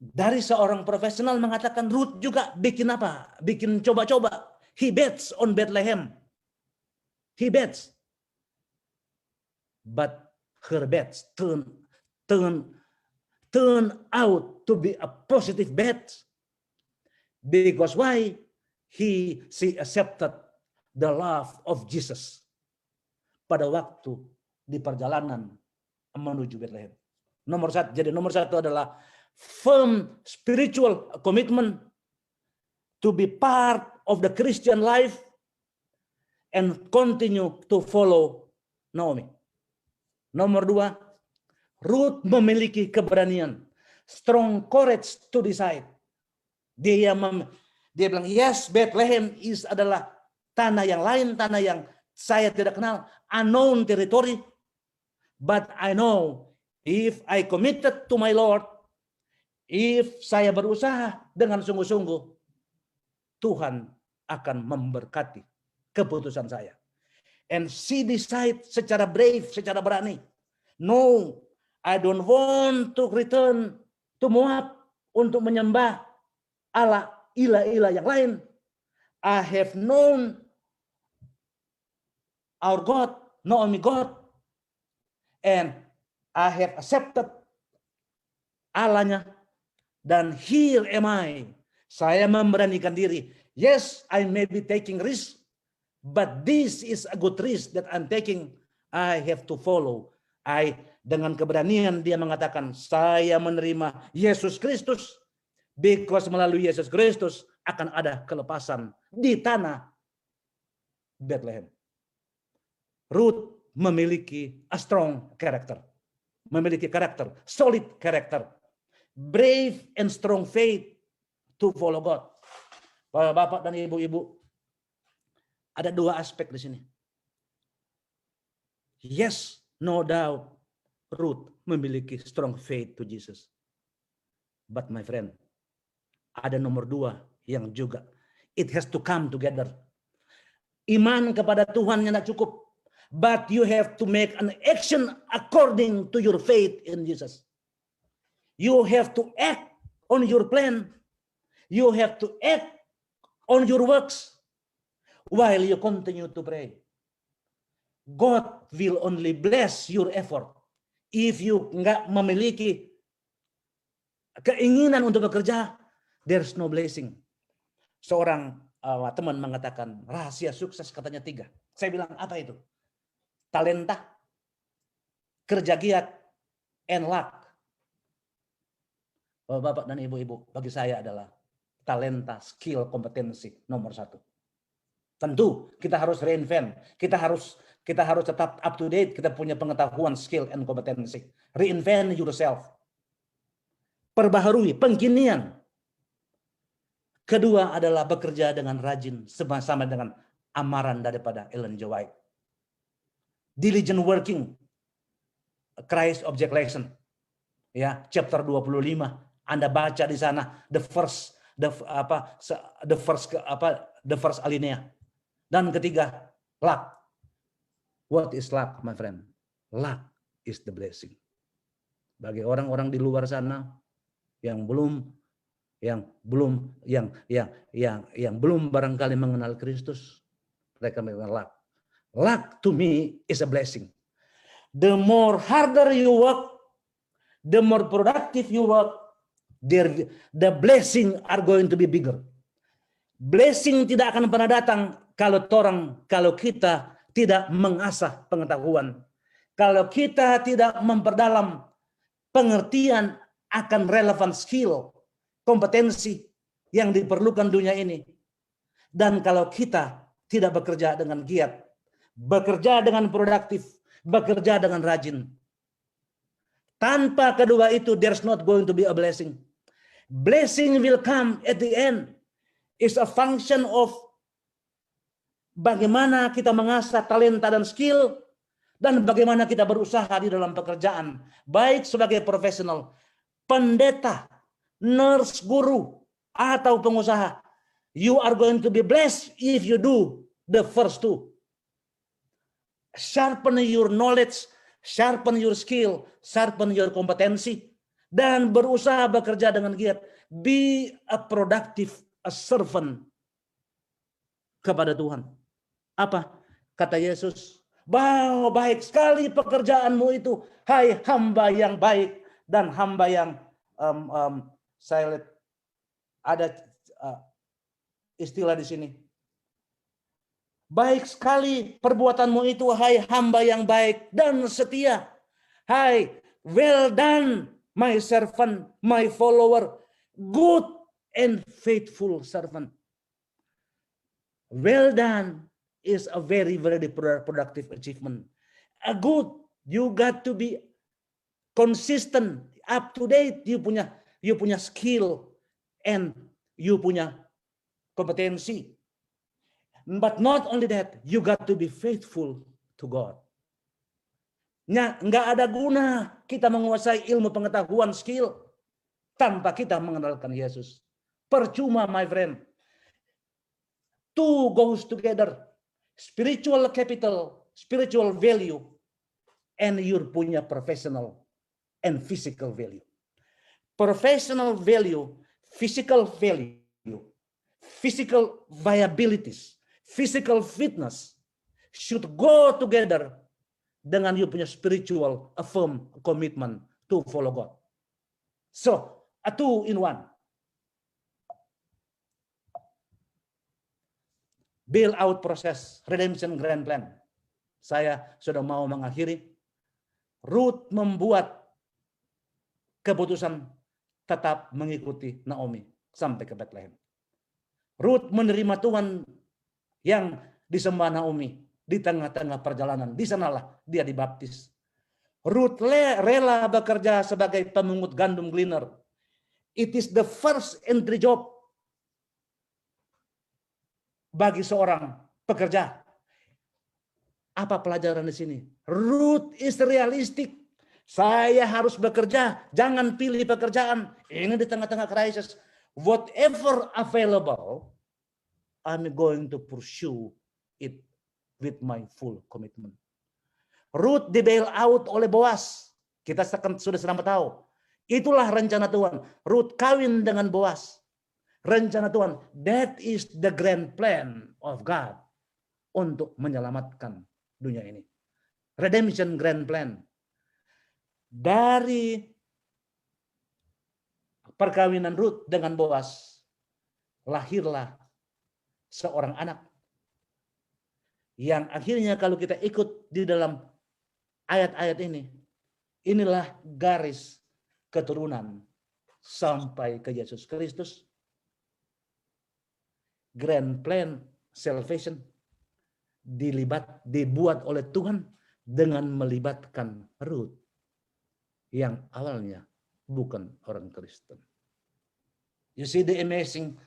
Dari seorang profesional mengatakan Ruth juga bikin apa? Bikin coba-coba. He bets on Bethlehem. He bets. But her bets turn out to be a positive bet. Because why? She accepted the love of Jesus pada waktu di perjalanan menuju Bethlehem. Nomor satu adalah firm spiritual commitment to be part of the Christian life and continue to follow Naomi. Nomor 2, Ruth memiliki keberanian, strong courage to decide. Dia bilang, yes, Bethlehem adalah tanah yang lain, tanah yang saya tidak kenal, unknown territory. But I know if I committed to my Lord, if saya berusaha dengan sungguh-sungguh, Tuhan akan memberkati keputusan saya. And she decide secara brave, secara berani. No, I don't want to return to Moab untuk menyembah Allah ilah-ilah yang lain. I have known our God, Naomi God, and I have accepted Allahnya. Dan here am I. Saya memberanikan diri. Yes, I may be taking risk, but this is a good risk that I'm taking. I have to follow. Dengan keberanian dia mengatakan, saya menerima Yesus Kristus, because melalui Yesus Kristus akan ada kelepasan di tanah Bethlehem. Ruth memiliki a strong character, memiliki karakter, solid karakter, brave and strong faith to follow God. Bapak dan ibu-ibu, ada 2 aspek di sini. Yes, no doubt, Ruth memiliki strong faith to Jesus. But my friend, ada nomor 2 yang juga it has to come together. Iman kepada Tuhan yang tidak cukup, but you have to make an action according to your faith in Jesus. You have to act on your plan. You have to act on your works while you continue to pray. God will only bless your effort if you nggak memiliki keinginan untuk bekerja. There's no blessing. Seorang teman mengatakan rahasia sukses katanya 3. Saya bilang apa itu? Talenta, kerja giat, and luck. Bapak dan ibu-ibu, bagi saya adalah talenta, skill, kompetensi nomor 1. Tentu kita harus reinvent, kita harus tetap up to date, kita punya pengetahuan, skill, and kompetensi. Reinvent yourself. Perbaharui, pengkinian. Kedua adalah bekerja dengan rajin, sama-sama dengan amaran daripada Ellen G. White. Diligent working, Christ object lesson. Ya, chapter 25. Anda baca di sana the first alinea. Dan ketiga, luck. What is luck, my friend? Luck is the blessing. Bagi orang-orang di luar sana yang belum barangkali mengenal Kristus, mereka mengatakan luck. Luck to me is a blessing. The more harder you work, the more productive you work, the blessing are going to be bigger. Blessing tidak akan pernah datang kalau kita tidak mengasah pengetahuan, kalau kita tidak memperdalam pengertian akan relevan skill, kompetensi yang diperlukan dunia ini. Dan kalau kita tidak bekerja dengan giat, bekerja dengan produktif, bekerja dengan rajin. Tanpa kedua itu, there's not going to be a blessing. Blessing will come at the end. It's a function of bagaimana kita mengasah talenta dan skill, dan bagaimana kita berusaha di dalam pekerjaan, baik sebagai profesional, pendeta, nurse, guru, atau pengusaha. You are going to be blessed if you do the first 2. Sharpen your knowledge, sharpen your skill, sharpen your kompetensi, dan berusaha bekerja dengan giat. Be a productive, a servant kepada Tuhan. Apa kata Yesus? Wow, baik sekali pekerjaanmu itu, hai hamba yang baik dan hamba yang saya lihat ada istilah di sini. Baik sekali perbuatanmu itu, hai hamba yang baik dan setia. Hai, well done, my servant, my follower, good and faithful servant. Well done is a very, very productive achievement. A good, you got to be consistent, up to date. You punya skill and you punya kompetensi. But not only that, you got to be faithful to God. Nggak ada guna kita menguasai ilmu pengetahuan, skill, tanpa kita mengenalkan Yesus. Percuma, my friend. 2 goes together. Spiritual capital, spiritual value, and your punya professional and physical value. Professional value, physical viabilities, physical fitness should go together dengan you punya spiritual, a firm commitment to follow God. So, a 2 in 1. Build out proses redemption grand plan. Saya sudah mau mengakhiri. Ruth membuat keputusan tetap mengikuti Naomi sampai ke Bethlehem. Ruth menerima Tuhan yang disembah Naomi di tengah-tengah perjalanan. Di sanalah dia dibaptis. Ruth rela bekerja sebagai pemungut gandum gleaner. It is the first entry job bagi seorang pekerja. Apa pelajaran di sini? Ruth is realistic. Saya harus bekerja, jangan pilih pekerjaan. Ini di tengah-tengah krisis. Whatever available, I'm going to pursue it with my full commitment. Ruth di bail out oleh Boaz. Kita sudah sama tahu. Itulah rencana Tuhan. Ruth kawin dengan Boaz. Rencana Tuhan. That is the grand plan of God untuk menyelamatkan dunia ini. Redemption grand plan. Dari perkawinan Ruth dengan Boaz, lahirlah seorang anak yang akhirnya kalau kita ikut di dalam ayat-ayat ini, inilah garis keturunan sampai ke Yesus Kristus. Grand plan salvation dibuat oleh Tuhan dengan melibatkan Ruth yang awalnya bukan orang Kristen. You see the amazing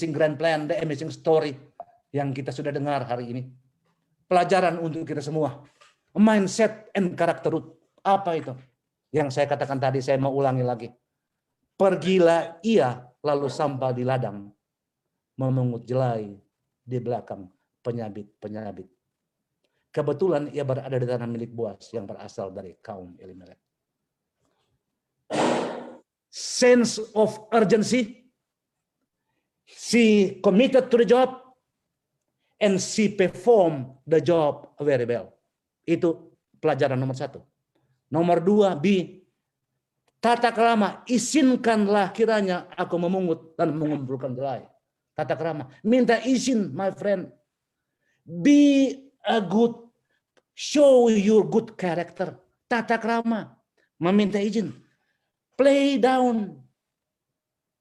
grand plan, the amazing story yang kita sudah dengar hari ini. Pelajaran untuk kita semua. Mindset and character Ruth. Apa itu? Yang saya katakan tadi, saya mau ulangi lagi. Pergilah ia lalu sampai di ladang, memungut jelai di belakang penyabit-penyabit. Kebetulan ia berada di tanah milik Boaz yang berasal dari kaum Elimelek. Sense of urgency. She committed to the job and she performed the job very well. Itu pelajaran nomor 1. Nomor 2, B. Tata krama, izinkanlah kiranya aku memungut dan mengumpulkan jelai. Tata krama, minta izin, my friend. Be a good, show your good character. Tata krama, meminta izin. Play down.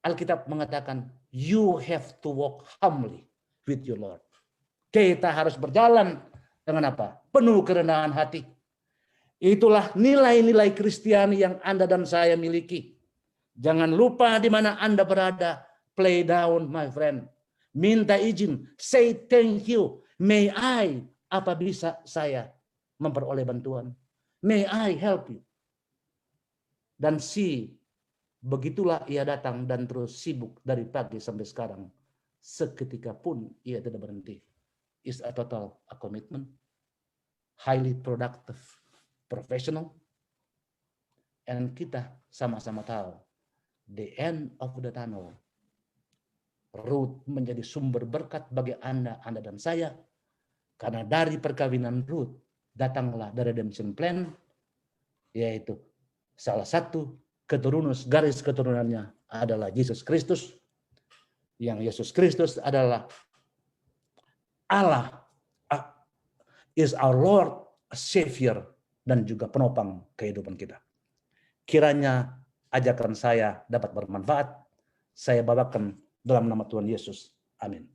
Alkitab mengatakan, you have to walk humbly with your Lord. Kita harus berjalan dengan apa? Penuh kerendahan hati. Itulah nilai-nilai Kristiani yang Anda dan saya miliki. Jangan lupa di mana Anda berada. Play down, my friend. Minta izin. Say thank you. May I, apa bisa saya memperoleh bantuan? May I help you? Dan begitulah ia datang dan terus sibuk dari pagi sampai sekarang. Seketika pun ia tidak berhenti. Is a total a commitment. Highly productive. Professional. And kita sama-sama tahu. The end of the tunnel. Ruth menjadi sumber berkat bagi Anda dan saya. Karena dari perkawinan Ruth datanglah the redemption plan. Yaitu salah satu garis keturunannya adalah Yesus Kristus. Yang Yesus Kristus adalah Allah, is our Lord, Savior, dan juga penopang kehidupan kita. Kiranya ajakan saya dapat bermanfaat. Saya bawakan dalam nama Tuhan Yesus. Amin.